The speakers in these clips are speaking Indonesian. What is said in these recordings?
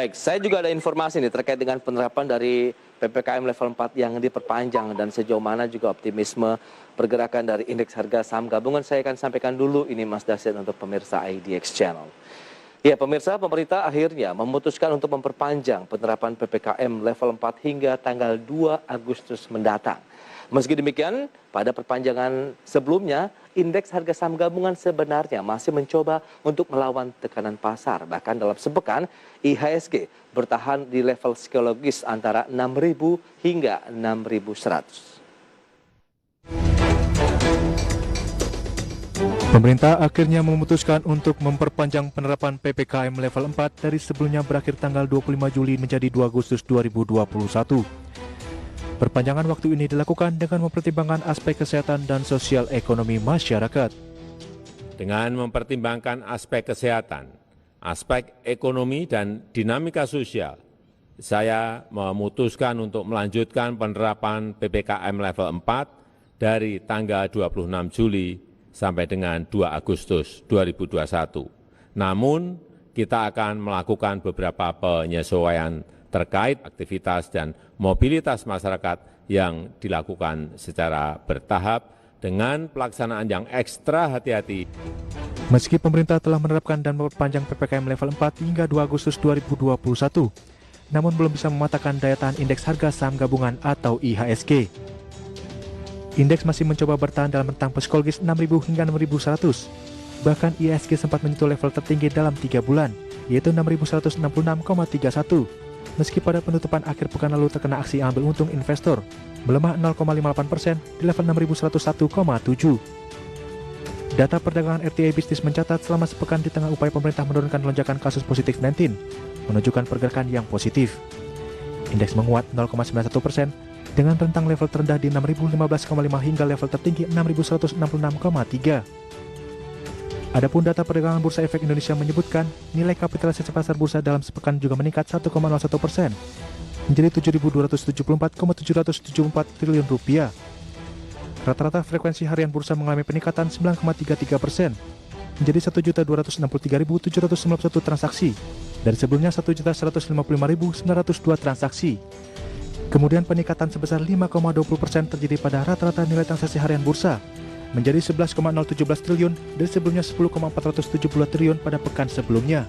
Baik, saya juga ada informasi nih terkait dengan penerapan dari PPKM level 4 yang diperpanjang dan sejauh mana juga optimisme pergerakan dari indeks harga saham gabungan. Saya akan sampaikan dulu ini Mas Dasyat untuk pemirsa IDX Channel. Ya, pemirsa, pemerintah akhirnya memutuskan untuk memperpanjang penerapan PPKM level 4 hingga tanggal 2 Agustus mendatang. Meski demikian, pada perpanjangan sebelumnya, indeks harga saham gabungan sebenarnya masih mencoba untuk melawan tekanan pasar. Bahkan dalam sepekan, IHSG bertahan di level psikologis antara 6.000 hingga 6.100. Pemerintah akhirnya memutuskan untuk memperpanjang penerapan PPKM level 4 dari sebelumnya berakhir tanggal 25 Juli menjadi 2 Agustus 2021. Perpanjangan waktu ini dilakukan dengan mempertimbangkan aspek kesehatan dan sosial ekonomi masyarakat. Dengan mempertimbangkan aspek kesehatan, aspek ekonomi dan dinamika sosial, saya memutuskan untuk melanjutkan penerapan PPKM level 4 dari tanggal 26 Juli sampai dengan 2 Agustus 2021. Namun, kita akan melakukan beberapa penyesuaian terkait aktivitas dan mobilitas masyarakat yang dilakukan secara bertahap dengan pelaksanaan yang ekstra hati-hati. Meski pemerintah telah menerapkan dan memperpanjang PPKM level 4 hingga 2 Agustus 2021, namun belum bisa mematahkan daya tahan indeks harga saham gabungan atau IHSG. Indeks masih mencoba bertahan dalam rentang psikologis 6.000 hingga 6.100. Bahkan IHSG sempat menyentuh level tertinggi dalam 3 bulan, yaitu 6.166,31. Meski pada penutupan akhir pekan lalu terkena aksi ambil untung investor, melemah 0,58% di level 6.101,7. Data perdagangan RTA Bisnis mencatat selama sepekan di tengah upaya pemerintah menurunkan lonjakan kasus positif 19, menunjukkan pergerakan yang positif. Indeks menguat 0,91% dengan rentang level terendah di 6.015,5 hingga level tertinggi 6.166,3. Adapun data perdagangan Bursa Efek Indonesia menyebutkan nilai kapitalisasi pasar bursa dalam sepekan juga meningkat 1,01% menjadi 7.274,774 triliun rupiah. Rata-rata frekuensi harian bursa mengalami peningkatan 9,33% menjadi 1.263.791 transaksi dari sebelumnya 1.155.902 transaksi. Kemudian peningkatan sebesar 5,20% terjadi pada rata-rata nilai transaksi harian bursa menjadi 11,017 triliun dari sebelumnya 10,472 triliun pada pekan sebelumnya.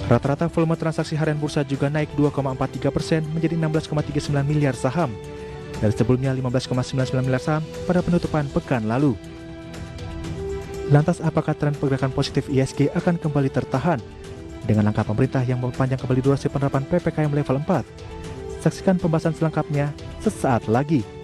Rata-rata volume transaksi harian bursa juga naik 2,43% menjadi 16,39 miliar saham dari sebelumnya 15,99 miliar saham pada penutupan pekan lalu. Lantas apakah tren pergerakan positif IHSG akan kembali tertahan dengan langkah pemerintah yang memperpanjang kembali durasi penerapan PPKM level 4? Saksikan pembahasan selengkapnya sesaat lagi.